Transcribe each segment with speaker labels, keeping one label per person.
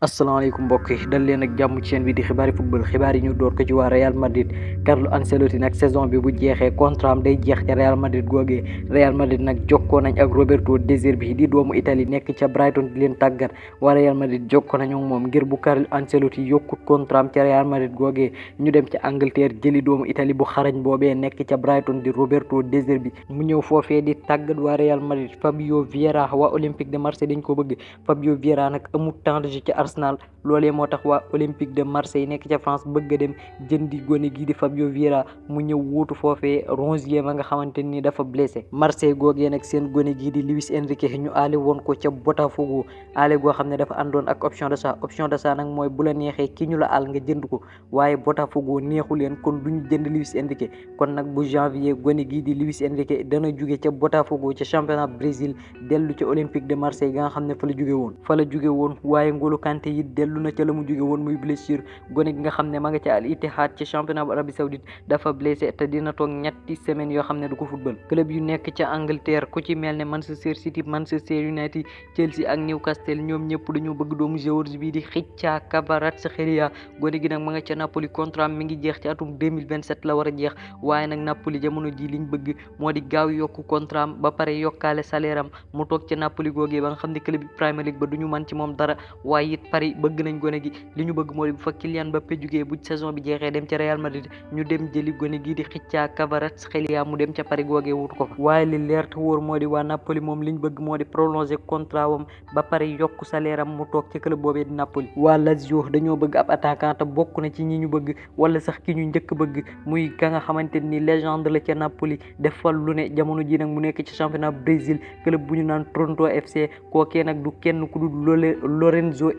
Speaker 1: asalaamaaleykum mbokk yi dal leen ak jàmm ci chaîne bi di xibaari football xibaar yi ñu door ko ci waa Real Madrid. Carlo Ancelotti nag saison bi bu jeexee contrat am day jeex ca Real Madrid googee. Real Madrid nag jokkoo nañ ak Roberto De Zerbi di doomu Italie nekk ca Brighton di leen tàggat. waa Real Madrid jokkoo nañu moom ngir bu Carlo Ancelotti yokkut contrat am ca Real Madrid googee ñu dem ca Angleterre jëli doomu Italie bu xarañ boobee nekk ca Brighton di Roberto De Zerbi mu ñëw foofee di tàggat waa Real Madrid. Fabio Vieira waa Olympique de Marseille dañ ko bëgg. Fabio Vieira nag amul temps de jeu ca Arsenal loolee moo tax waa Olympique de Marseille nekk ca France bëgg a dem jëndi gone gii di Fabio Vieira mu ñëw wuutu foofee Rongier ma nga xamante ni dafa blessé. Marseille googee nag seen gone gii di Luis Enrique ñu aale woon ko ca Botafogo aale goo xam ne dafa àndoon ak option d'achat nag mooy bu la neexee ki ñu la àll nga jënd ko waaye Botafogo neexu leen kon duñu jënd Luis Enrique kon nag bu janvier gone gii di Luis Enrique dana jóge ca Botafogo ca championnat Brésil dellu ca Olympique de Marseille ga nga xam ne fa la jóge woon waaye Ngolo Kanté yi dellu na ca la mu jóge woon muy blessure gone gi nga xam ne ma nga ca Al Ittihad ci championnat bu Arabie Saoudite dafa blessé te dina toog ñetti semaines yoo xam ne du ko football. club yu nekk ca Angleterre ku ci mel ne Manchester City, Manchester United, Chelsea ak Newcastle ñoom ñëpp dañoo bëgg doomu joueur bi di Khvicha Kvaratskhelia gone gi nag ma nga ca Napoli contrat mi ngi jeex ci atum 2027 la war a jeex waaye nag Napoli jamono ji liñ bëgg moo di gaaw yokku contrat ba pare yokkaale salaire am mu toog ca Napoli googee ba nga xam ne club Premier League ba duñu mën ci moom dara waaye it Paris bëgg nañ gone gi li ñu bëgg moo di bu fa Kylian Mbappé jugee bu saison bi jeexee dem ca Real Madrid ñu dem jëli gone gi di Khvicha Kvaratskhelia mu dem ca Paris googee wut ko fa waaye li leer te wóor moo di waa Napoli moom liñ bëgg moo di prolonger contrat wam ba pare yokku salaire am mu toog ca club boobee di Napoli. waa Lazio dañoo bëgg ab attaquant te bokk na ci ñi ñu bëgg wala sax ki ñu njëkk bëgg muy ka nga xamante ni légende la ca Napoli defal lu ne jamono ji nag mu nekk ci championnat Brésil club bu ñu naan Toronto FC kookee nag du kenn ku dul Lorenzo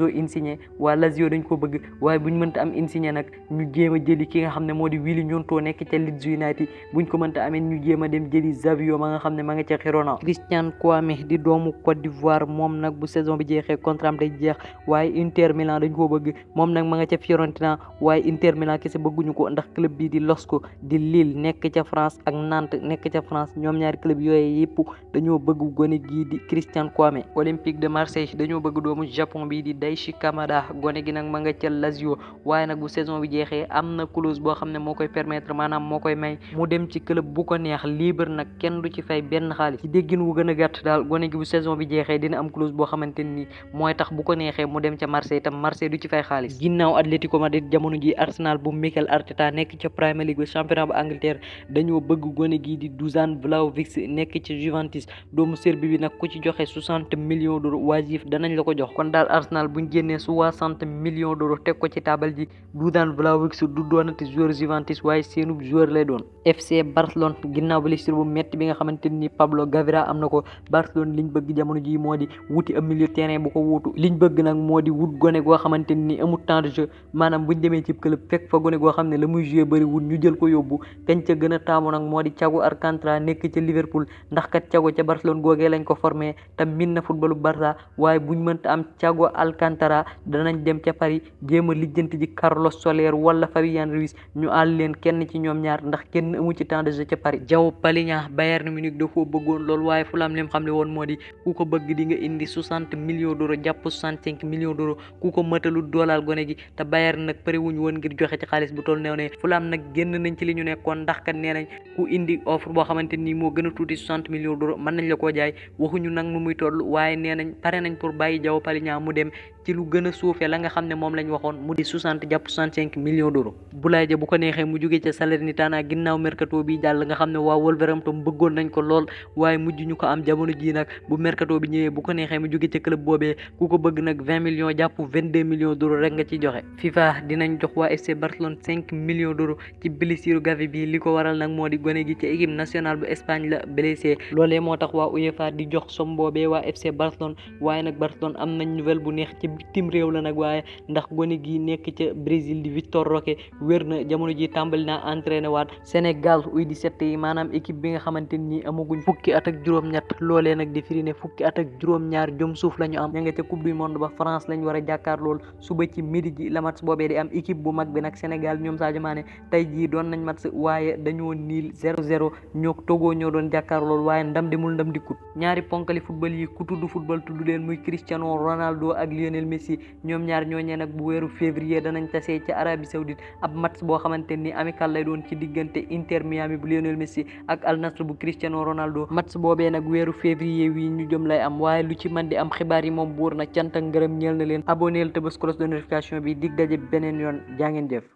Speaker 1: Insigne waa Lazio dañ ko bëgg waaye buñ mënta am Insigne nag ñu jéem a jëli ki nga xam ne moo di Willy Gnonto nekk ca Leeds United buñ ko mënta amee ñu jéem a dem jëli Xavi ma nga xam ne ma nga ca Girona. Christian Kouamé di doomu Côte d'Ivoire moom nag bu saison bi jeexee contrat am day jeex waaye Inter Milan dañ ko bëgg moom nag ma nga ca Fiorentina waaye Inter Milan kese bëgguñu ko ndax club bi di LOSC di Lille nekk ca France ak Nantes nekk ca France ñoom ñaari club yooyu yëpp dañoo bëgg gone gii di Christian Kouamé. Olympique de Marseille dañoo bëgg doomu Japon bi di Daichi Kamada gone gi nag ma nga ca Lazio waaye nag bu saison bi jeexee am na clause boo xam ne moo koy permettre maanaam moo koy may mu dem ci club bu ko neex libre nag kenn du ci fay benn xaalis ci déggin wu gën a gàtt daal gone gi bu saison bi jeexee dina am clause boo xamante ni mooy tax bu ko neexee mu dem ca Marseille tam Marseille du ci fay xaalis. ginnaaw Atlético Madrid jamono ji Arsenal bu Mikel Arteta nekk ca Premier League championnat bu Angleterre dañoo bëgg gone gi di Dusan Vlahovic nekk ca Juventus doomu Serbie bi nag ku ci joxe 60 millions d'euros waajif danañ la ko jox kon daal Arsenal buñ génnee 60 millions d'euros teg ko ci taabal ji Dusan Vlahovic du doonati joueur Juventus waaye seenub joueur lay doon. FC Barcelone ginnaaw blessure bu metti bi nga xamante ni Pablo Gavira am na ko Barcelone liñ bëgg jamono ji moo di wuti am milieu terrain bu ko wuutu liñ bëgg nag moo di wut gone goo xamante ni amul temps de jeu maanaam buñ demee ci club fekk fa gone goo xam ne la muy joué bëri wut ñu jël ko yóbbu kañ ca gën a taamu nag moo di Thiago Alcantara nekk ca Liverpool ndax kat Thiago ca Barcelone googee lañ ko formé te min na footballu Barça waaye buñ mënta am Thiago Alcantara danañ dem ca Paris jéem a lijjanti ji Carlos Soler wala Fabian Ruiz ñu àll leen kenn ci ñoom ñaar ndax kenn amu ci temps de jeu ca Paris. João Palhinha Bayern Munich da koo bëggoon lool waaye Fulham lim xam ne woon moo di ku ko bëgg di nga indi 60 millions d'euros jàpp 65 millions d'euros ku ko mëtalu doolaal gone gi te Bayern nag pare wuñ woon ngir joxe ci xaalis bu toll ne Fulham nag génn nañ ci li ñu nekkoon ndax kat nee nañ ku indi offre boo xamante ni moo gën a tuuti 60 millions d'euros mën nañ la koo jaay waxuñu nag nu muy toll waaye nee nañ pare nañ pour bàyyi João Palhinha mu dem ci lu gën a suufee la nga xam ne moom lañ waxoon mu di 60 jàpp 65 millions d'euros. Boulaye Dia bu ko neexee mu jógee ca Salernitana ginnaaw mercato bi jàll nga xam ne waa Wolverhampton bëggoon nañ ko lool waaye mujj ñu ko am jamono ji nag bu mercato bi ñëwee bu ko neexee mu jógee ca club boobee ku ko bëgg nag 20 millions jàpp 22 millions d'euros rek nga ci joxe. FIFA dinañ jox waa FC Barcelone 5 millions d'euros ci blessure Gavi bi li ko waral nag moo di gone gi ci équipe nationale bu Espagne la blessé loolee moo tax waa UEFA di jox som boobee waa FC Barcelone waaye nag Barcelone am nañ nouvelle bu neex ci bitim réew la nag waaye ndax gone gi nekk ca Brésil di Vitor Roque wér na jamono ji tàmbali naa entraîné waat Sénégal U17 yi maanaam équipe bi nga xamante ni amaguñ fukki at ak juróom-ñett loolee nag di firi ne fukki at ak juróom-ñaar jom suuf la ñu am ña nga ca coupe du monde ba France lañ war a jàkkaar lool suba ci midi ji la match boobee di am équipe bu mag bi nag Sénégal ñoom Sadio Mané tey jii doon nañ match waaye dañoo niil 0-0 ñoo Togo ñoo doon jàkkaar lool waaye ndam demul ndam dikkut ñaari ponkali football yi ku tudd football tudd leen muy Cristiano Ronaldo ak Lionel Messi ñoom ñaar ñooñee nag bu weeru février danañ tasee ci Arabie Saoudite ab match boo xamante ni amical lay doon ci diggante Inter Miami bu Lionel Messi ak Al Nassr bu Cristiano Ronaldo. match boobee nag weeru février wi ñu jëm lay am waaye lu ci mën di am xibaar yi moom buur na cant ak ngërëm ñeel na leen abonneel te bës cloche de notification bi dig daje beneen yoon jaa ngeen jëf.